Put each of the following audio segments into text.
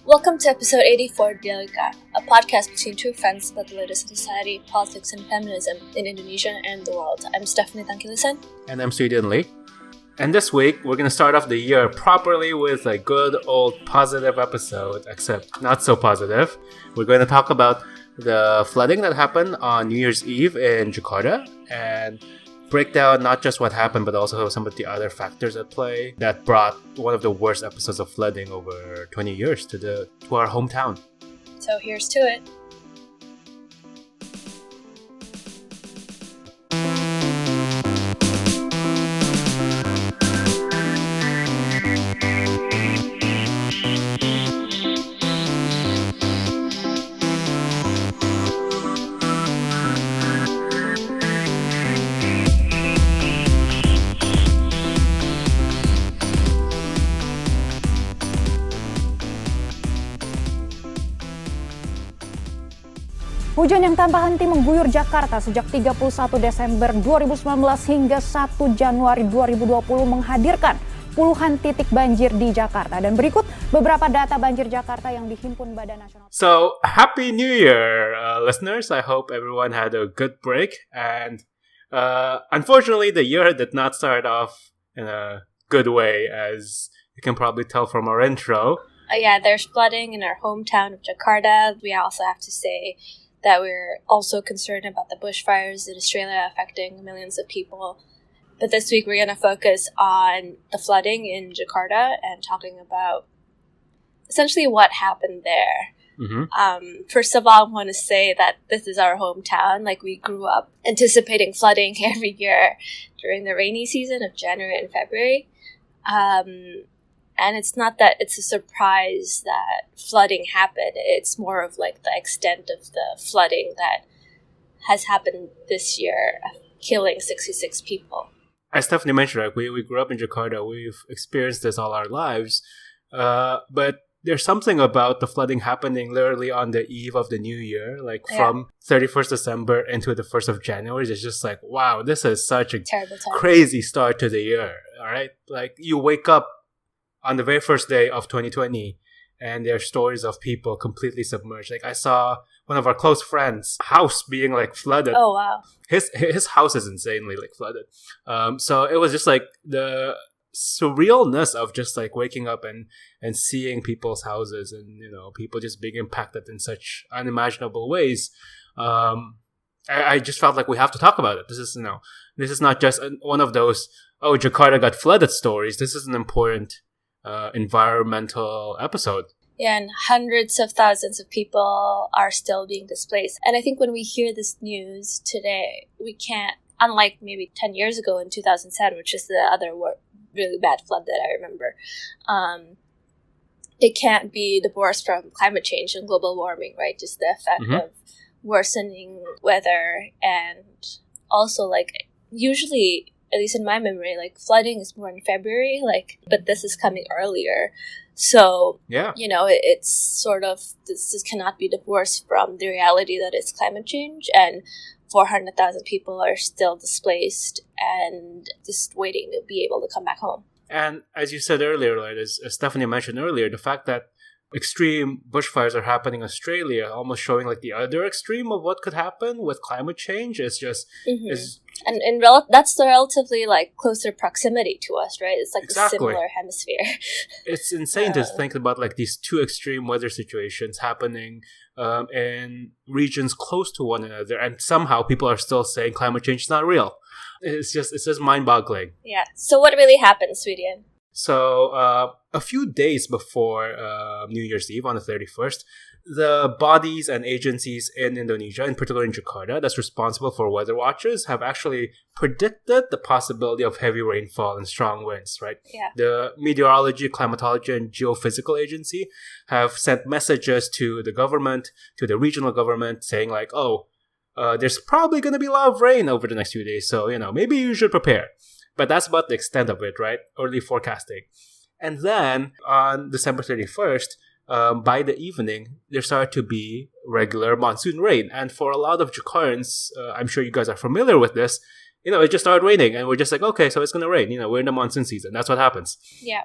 Welcome to episode 84 of Dialogika, a podcast between two friends about the latest in society, politics, and feminism in Indonesia and the world. I'm Stephanie Tangkilisan. And I'm Sweden Lee. And this week, we're going to start off the year properly with a good old positive episode, except not so positive. We're going to talk about the flooding that happened on New Year's Eve in Jakarta and break down not just what happened, but also some of the other factors at play that brought one of the worst episodes of flooding over 20 years to our hometown. So here's to it. Hujan yang tanpa henti mengguyur Jakarta sejak 31 Desember 2019 hingga 1 Januari 2020 menghadirkan puluhan titik banjir di Jakarta. Dan berikut beberapa data banjir Jakarta yang dihimpun Badan Nasional. So, Happy New Year, listeners. I hope everyone had a good break. And unfortunately, the year did not start off in a good way, as you can probably tell from our intro. There's flooding in our hometown of Jakarta. We also have to say that we're also concerned about the bushfires in Australia affecting millions of people. But this week we're going to focus on the flooding in Jakarta and talking about essentially what happened there. Mm-hmm. First of all, I want to say that this is our hometown. Like, we grew up anticipating flooding every year during the rainy season of January and February. And it's not that it's a surprise that flooding happened. It's more of like the extent of the flooding that has happened this year, killing 66 people. As Stephanie mentioned, right, we grew up in Jakarta. We've experienced this all our lives. But there's something about the flooding happening literally on the eve of the new year, from 31st December into the 1st of January. It's just like, wow, this is such a crazy start to the year. All right. Like, you wake up on the very first day of 2020, and there are stories of people completely submerged. Like, I saw one of our close friends' house being flooded. Oh, wow. His house is insanely flooded. So it was just the surrealness of just waking up and seeing people's houses and, people just being impacted in such unimaginable ways. I just felt like we have to talk about it. This is not just one of those, oh, Jakarta got flooded stories. This is an important environmental episode. Yeah, and hundreds of thousands of people are still being displaced. And I think when we hear this news today, we can't, unlike maybe 10 years ago in 2007, which is the other really bad flood that I remember, it can't be divorced from climate change and global warming, right? Just the effect of worsening weather, and also usually, at least in my memory, flooding is more in February, but this is coming earlier. So, it's sort of, this cannot be divorced from the reality that it's climate change, and 400,000 people are still displaced and just waiting to be able to come back home. And as you said earlier, as Stephanie mentioned earlier, the fact that extreme bushfires are happening in Australia, almost showing the other extreme of what could happen with climate change. Is just and that's the relatively closer proximity to us, right? It's exactly. A similar hemisphere. It's insane to think about these two extreme weather situations happening in regions close to one another, and somehow people are still saying climate change is not real. It's just mind-boggling. Yeah. So what really happened, Sweden? So, a few days before New Year's Eve, on the 31st, the bodies and agencies in Indonesia, in particular in Jakarta, that's responsible for weather watches, have actually predicted the possibility of heavy rainfall and strong winds, right? Yeah. The Meteorology, Climatology, and Geophysical Agency have sent messages to the government, to the regional government, saying there's probably going to be a lot of rain over the next few days, so, maybe you should prepare. But that's about the extent of it, right? Early forecasting. And then on December 31st, by the evening, there started to be regular monsoon rain. And for a lot of Jakartans, I'm sure you guys are familiar with this, it just started raining. And we're just okay, so it's going to rain. We're in the monsoon season. That's what happens. Yeah.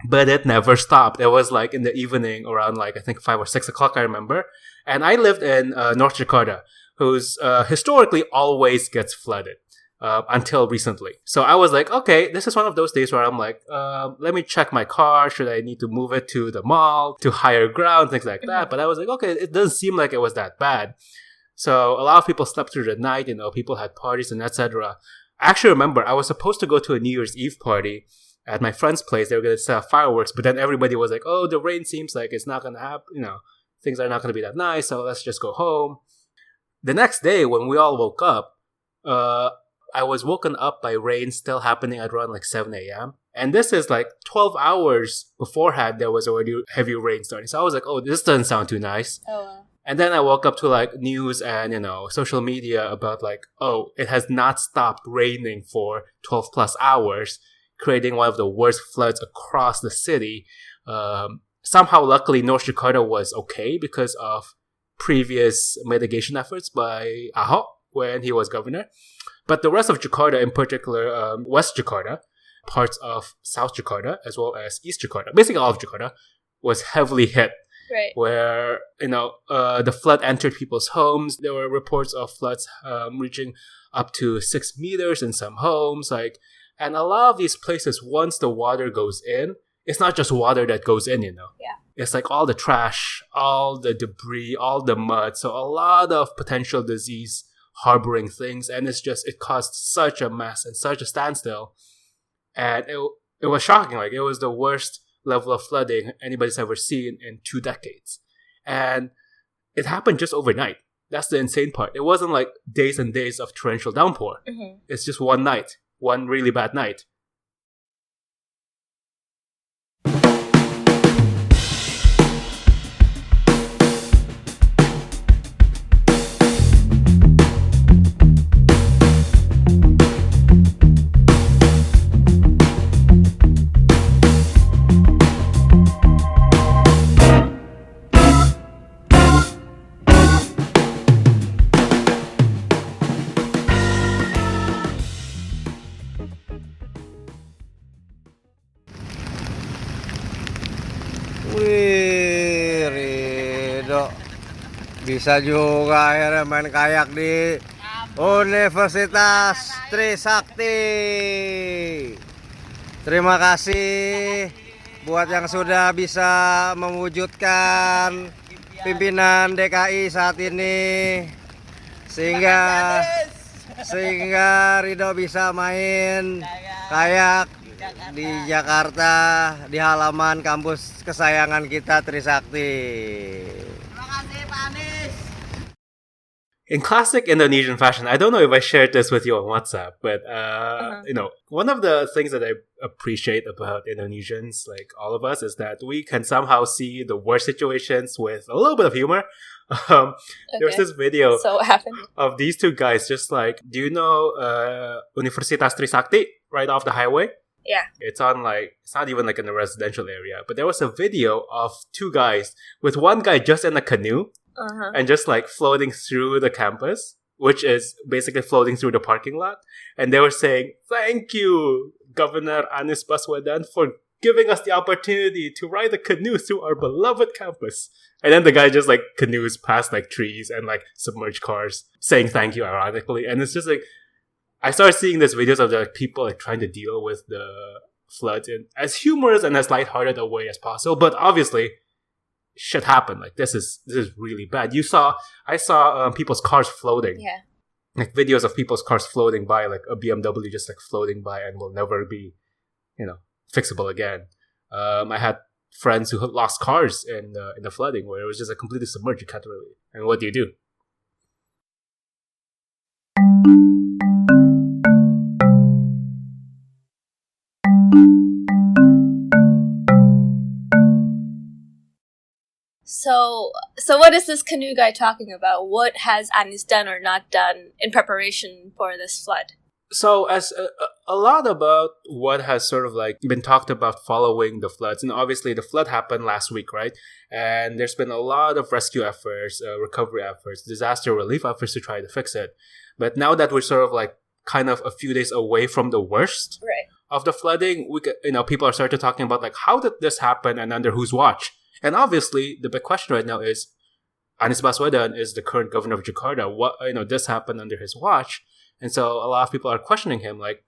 But it never stopped. It was like in the evening around like I think 5 or 6 o'clock, I remember. And I lived in North Jakarta, who's historically always gets flooded until recently. So I was like, okay, this is one of those days where I'm like, let me check my car. Should I need to move it to the mall, to higher ground, things like that? But I was like, okay, it doesn't seem like it was that bad. So a lot of people slept through the night, people had parties and etc. I actually remember I was supposed to go to a New Year's Eve party at my friend's place. They were going to set up fireworks, but then everybody was like, oh, the rain seems like it's not going to happen, things are not going to be that nice, so let's just go home. The next day, when we all woke up, I was woken up by rain still happening at around like 7 a.m. And this is like 12 hours beforehand, there was already heavy rain starting. So I was like, oh, this doesn't sound too nice. Oh, wow. And then I woke up to like news and, social media about like, oh, it has not stopped raining for 12 plus hours, creating one of the worst floods across the city. Somehow, luckily, North Jakarta was okay because of previous mitigation efforts by Ahok when he was governor. But the rest of Jakarta, in particular, West Jakarta, parts of South Jakarta, as well as East Jakarta, basically all of Jakarta, was heavily hit. Right. Where, the flood entered people's homes. There were reports of floods reaching up to 6 meters in some homes. And a lot of these places, once the water goes in, it's not just water that goes in, Yeah. It's like all the trash, all the debris, all the mud. So a lot of potential disease harboring things. And it caused such a mess and such a standstill. And it was shocking. Like, it was the worst level of flooding anybody's ever seen in 2 decades. And it happened just overnight. That's the insane part. It wasn't like days and days of torrential downpour. Mm-hmm. It's just one night, one really bad night. Wih, Rido. Bisa juga akhirnya main kayak di Universitas Trisakti. Terima kasih buat yang sudah bisa mewujudkan pimpinan DKI saat ini. Sehingga Rido bisa main kayak di Jakarta, di halaman kampus kesayangan kita Trisakti. Terima kasih Pak Anies. In classic Indonesian fashion, I don't know if I shared this with you on WhatsApp, but one of the things that I appreciate about Indonesians, like all of us, is that we can somehow see the worst situations with a little bit of humor. There was this video of these 2 guys, just like, do you know Universitas Trisakti right off the highway? Yeah. It's on it's not even like in a residential area, but there was a video of 2 guys with one guy just in a canoe and just like floating through the campus, which is basically floating through the parking lot. And they were saying, thank you, Governor Anies Baswedan, for giving us the opportunity to ride a canoe through our beloved campus. And then the guy just like canoes past like trees and like submerged cars, saying thank you ironically. And it's just like, I started seeing these videos of like people like trying to deal with the floods in as humorous and as lighthearted a way as possible. But obviously, shit happened. Like, this is really bad. I saw people's cars floating. Yeah. Like videos of people's cars floating by, like a BMW just like floating by and will never be, fixable again. I had friends who had lost cars in the flooding where it was just like completely submerged. You can't really. And what do you do? So what is this canoe guy talking about? What has Anies done or not done in preparation for this flood? So as a lot about what has sort of like been talked about following the floods, and obviously the flood happened last week, right? And there's been a lot of rescue efforts, recovery efforts, disaster relief efforts to try to fix it. But now that we're sort of like kind of a few days away from the worst, right, of the flooding, people are starting talking about like, how did this happen and under whose watch? And obviously, the big question right now is, Anies Baswedan is the current governor of Jakarta. What, this happened under his watch. And so a lot of people are questioning him, like,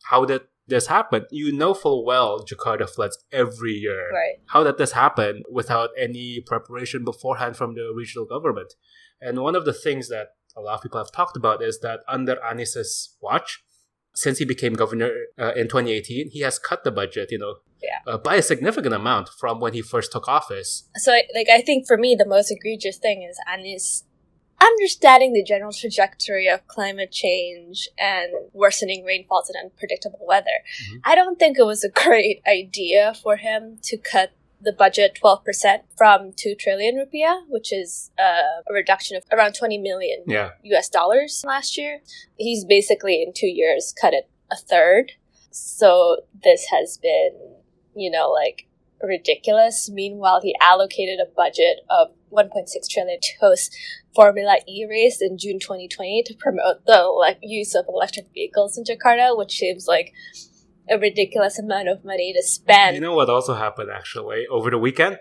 how did this happen? You know full well Jakarta floods every year. Right. How did this happen without any preparation beforehand from the regional government? And one of the things that a lot of people have talked about is that under Anies's watch, since he became governor in 2018, he has cut the budget, by a significant amount from when he first took office. So, I think for me, the most egregious thing is Anies understanding the general trajectory of climate change and worsening rainfalls and unpredictable weather. Mm-hmm. I don't think it was a great idea for him to cut the budget 12% from 2 trillion rupiah, which is a reduction of around 20 million US dollars last year. He's basically in 2 years cut it a third. So this has been, ridiculous. Meanwhile, he allocated a budget of 1.6 trillion to host Formula E race in June 2020 to promote the use of electric vehicles in Jakarta, which seems like a ridiculous amount of money to spend. You know what also happened actually over the weekend?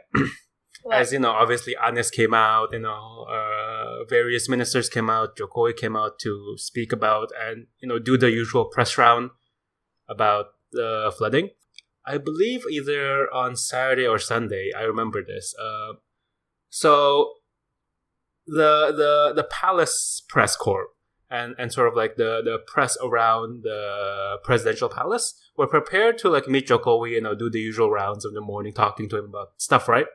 As obviously Anies came out, various ministers came out, Jokowi came out to speak about and, do the usual press round about the flooding. I believe either on Saturday or Sunday, I remember this. So the palace press corps and sort of like the press around the presidential palace were prepared to meet Jokowi, do the usual rounds in the morning, talking to him about stuff, right?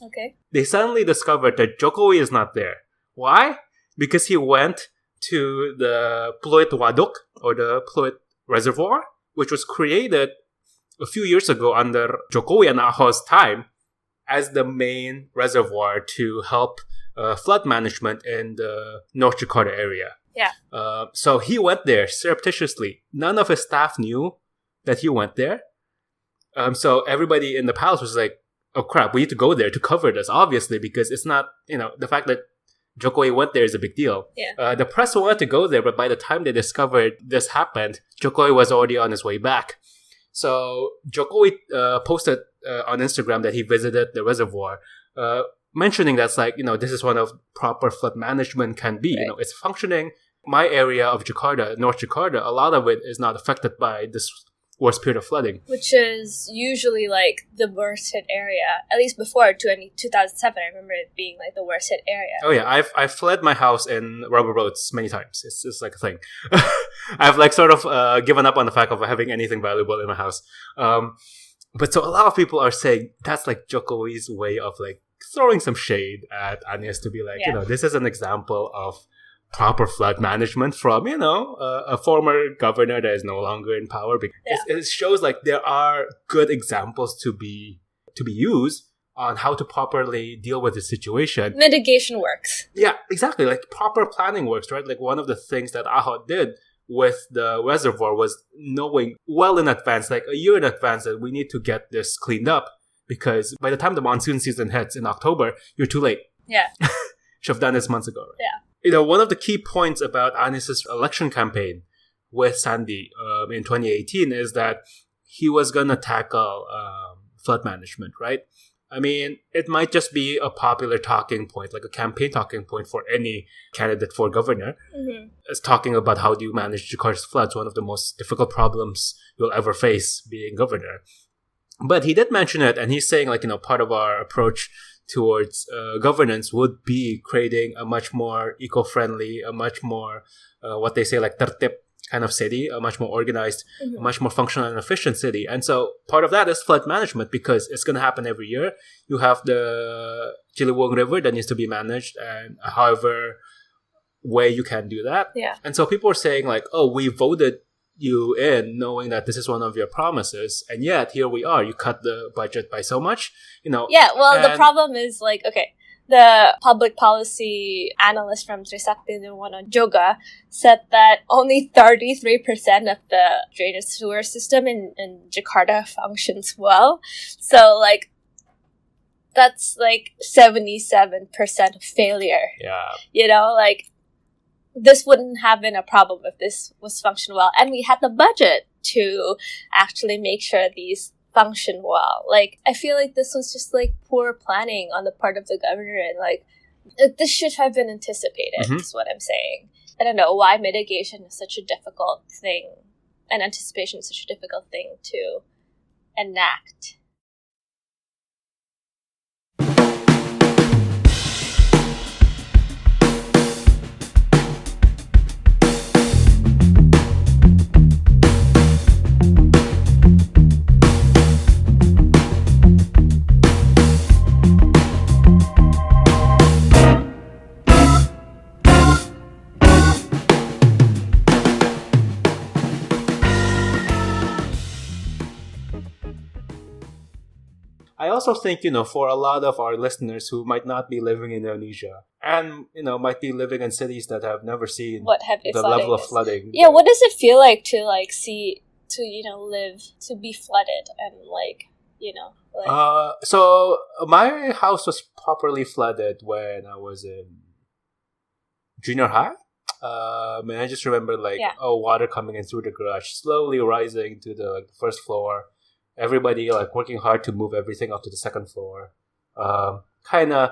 Okay. They suddenly discovered that Jokowi is not there. Why? Because he went to the Pluit Waduk, or the Pluit Reservoir, which was created a few years ago under Jokowi and Ahok's time as the main reservoir to help flood management in the North Jakarta area. Yeah. So he went there surreptitiously. None of his staff knew that he went there. So everybody in the palace was like, oh crap, we need to go there to cover this, obviously, because it's not, the fact that Jokowi went there is a big deal. Yeah. The press wanted to go there, but by the time they discovered this happened, Jokowi was already on his way back. So Jokowi posted on Instagram that he visited the reservoir, mentioning that's this is one of proper flood management can be. Right. It's functioning. My area of Jakarta, North Jakarta, a lot of it is not affected by this worst period of flooding. Which is usually the worst hit area. At least before 2007, I remember it being the worst hit area. Oh yeah, I've fled my house in rubber roads many times. It's a thing. I've sort of given up on the fact of having anything valuable in my house. But so a lot of people are saying that's Jokowi's way of throwing some shade at Anies to be this is an example of proper flood management from, a former governor that is no longer in power. Because it shows there are good examples to be used on how to properly deal with the situation. Mitigation works. Yeah, exactly. Proper planning works, right? One of the things that Ahok did with the reservoir was knowing well in advance, a year in advance, that we need to get this cleaned up, because by the time the monsoon season hits in October, you're too late. Yeah. Should have done this months ago. Right? Yeah. One of the key points about Anies's election campaign with Sandi in 2018 is that he was going to tackle flood management, right? I mean, it might just be a popular talking point, a campaign talking point for any candidate for governor. Mm-hmm. It's talking about how do you manage Jakarta's floods, one of the most difficult problems you'll ever face being governor. But he did mention it, and he's saying, part of our approach towards governance would be creating a much more eco-friendly, a much more, what they say, tertib kind of city, a much more organized, a much more functional and efficient city. And so part of that is flood management, because it's going to happen every year. You have the Ciliwung River that needs to be managed, and however way you can do that. Yeah. And so people are saying we voted you in knowing that this is one of your promises, and yet here we are, you cut the budget by so much, Yeah, well, the problem is the public policy analyst from Trisakti Nirwana Joga said that only 33% of the drainage sewer system in Jakarta functions well. So that's 77% of failure. Yeah. this wouldn't have been a problem if this was functioned well. And we had the budget to actually make sure these function well. Like, I feel like this was just like poor planning on the part of the governor, and like this should have been anticipated, is what I'm saying. I don't know why mitigation is such a difficult thing, and anticipation is such a difficult thing to enact. I also think, for a lot of our listeners who might not be living in Indonesia and, might be living in cities that have never seen the level of flooding. Yeah, what does it feel like to like see, to, live, to be flooded and like, So my house was properly flooded when I was in junior high. And I just remember water coming in through the garage, slowly rising to the first floor. Everybody working hard to move everything up to the second floor. Kind of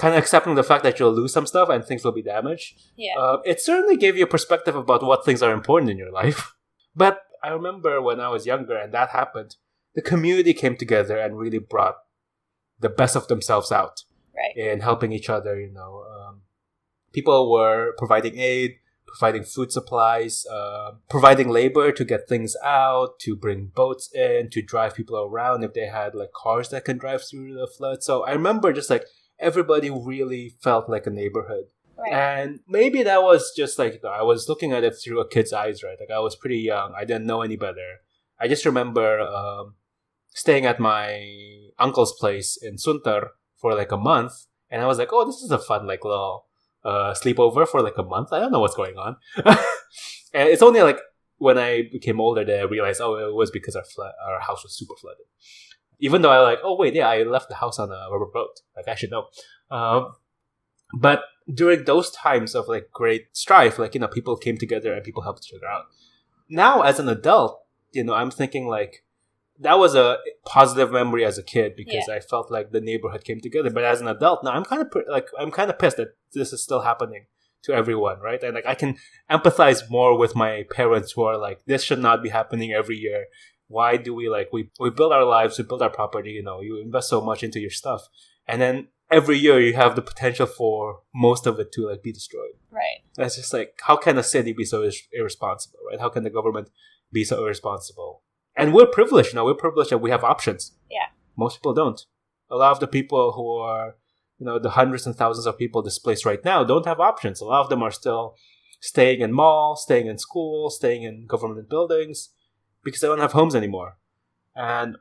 accepting the fact that you'll lose some stuff and things will be damaged. Yeah. It certainly gave you a perspective about what things are important in your life. But I remember when I was younger and that happened, the community came together and really brought the best of themselves out. Right. In helping each other, people were providing aid, providing food supplies, providing labor to get things out, to bring boats in, to drive people around if they had cars that can drive through the flood. So I remember just everybody really felt like a neighborhood. Right. And maybe that was just I was looking at it through a kid's eyes, right? I was pretty young. I didn't know any better. I just remember staying at my uncle's place in Sunter for a month. And I was like, oh, this is a fun little sleepover for a month. I don't know what's going on. And it's only when I became older that I realized, it was because our house was super flooded. Even though I left the house on a rubber boat. I should know. But during those times of great strife, people came together and people helped each other out. Now, as an adult, I'm thinking that was a positive memory as a kid because I felt like the neighborhood came together. But as an adult now, I'm kind of pissed that this is still happening to everyone, right? And I can empathize more with my parents who are this should not be happening every year. Why do we we build our lives, we build our property, you invest so much into your stuff, and then every year you have the potential for most of it to be destroyed. Right. That's just how can a city be so irresponsible, right? How can the government be so irresponsible? And we're privileged. We're privileged that we have options. Yeah. Most people don't. A lot of the people who are, the hundreds and thousands of people displaced right now don't have options. A lot of them are still staying in malls, staying in schools, staying in government buildings because they don't have homes anymore. And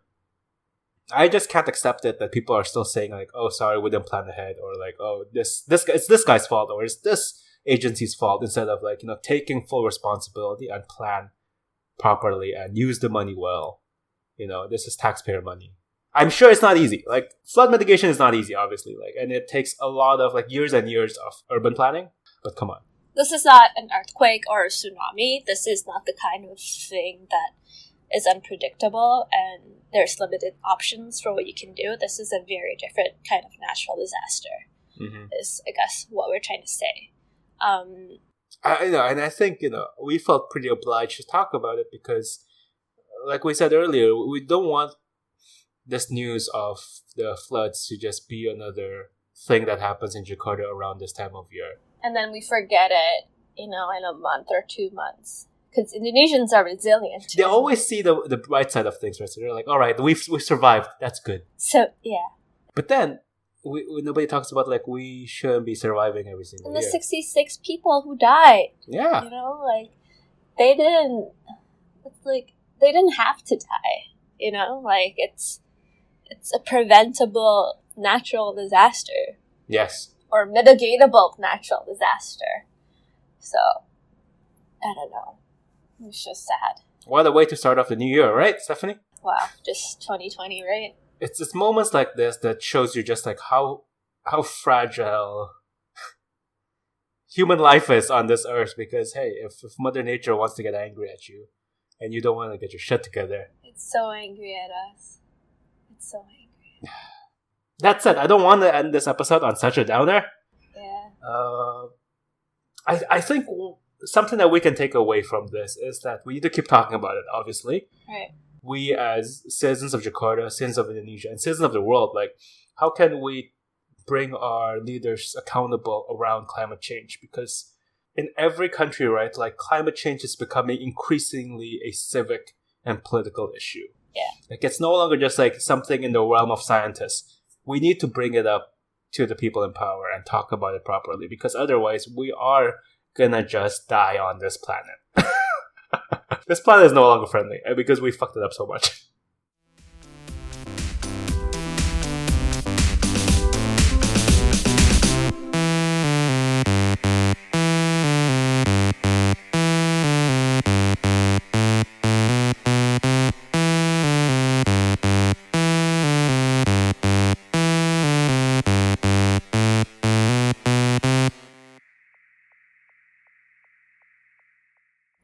I just can't accept it that people are still saying oh, sorry, we didn't plan ahead, or oh, it's this guy's fault, or it's this agency's fault, instead of taking full responsibility and plan properly and use the money well. This is taxpayer money. I'm sure it's not easy. Flood mitigation is not easy, obviously. And it takes a lot of years and years of urban planning. But come on. This is not an earthquake or a tsunami. This is not the kind of thing that is unpredictable and there's limited options for what you can do. This is a very different kind of natural disaster. Is, I guess, what we're trying to say. I know, and I think, we felt pretty obliged to talk about it because, like we said earlier, we don't want this news of the floods to just be another thing that happens in Jakarta around this time of year. And then we forget it, in a month or 2 months. Because Indonesians are resilient. They always see the bright side of things, right? So they're all right, we've survived. That's good. So, yeah. But then, nobody talks about we shouldn't be surviving every single year. And the 66 people who died. Yeah. They didn't. It's they didn't have to die. It's a preventable natural disaster. Yes. Or mitigatable natural disaster. So, I don't know. It's just sad. What a way to start off the new year, right, Stephanie? Wow, just 2020, right? It's moments like this that shows you just how fragile human life is on this earth. Because, hey, if Mother Nature wants to get angry at you and you don't want to get your shit together, it's so angry at us. It's so angry. That said, I don't want to end this episode on such a downer. Yeah. I think something that we can take away from this is that we need to keep talking about it, obviously. Right. We as citizens of Jakarta, citizens of Indonesia, and citizens of the world, like, how can we bring our leaders accountable around climate change? Because in every country, right, like, climate change is becoming increasingly a civic and political issue. Yeah. Like, it's no longer just like something in the realm of scientists. We need to bring it up to the people in power and talk about it properly, because otherwise we are gonna just die on this planet. This planet is no longer friendly because we fucked it up so much.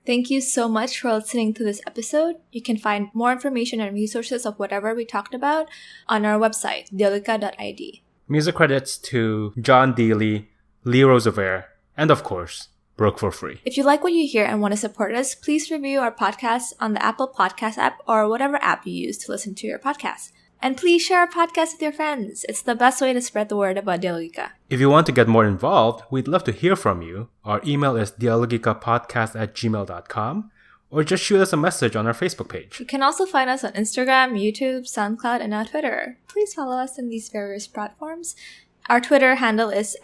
Thank you so much for listening to this episode. You can find more information and resources of whatever we talked about on our website, dialogika.id. Music credits to John Dealey, Lee Roosevelt, and of course, Broke for Free. If you like what you hear and want to support us, please review our podcast on the Apple Podcast app or whatever app you use to listen to your podcast. And please share our podcast with your friends. It's the best way to spread the word about Dialogika. If you want to get more involved, we'd love to hear from you. Our email is dialogikapodcast@gmail.com, or just shoot us a message on our Facebook page. You can also find us on Instagram, YouTube, SoundCloud, and now Twitter. Please follow us on these various platforms. Our Twitter handle is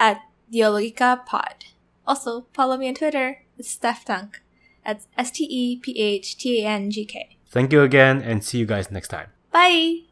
@DialogikaPod. Also, follow me on Twitter. It's StephTank. That's STEPHTANGK. Thank you again, and see you guys next time. Bye!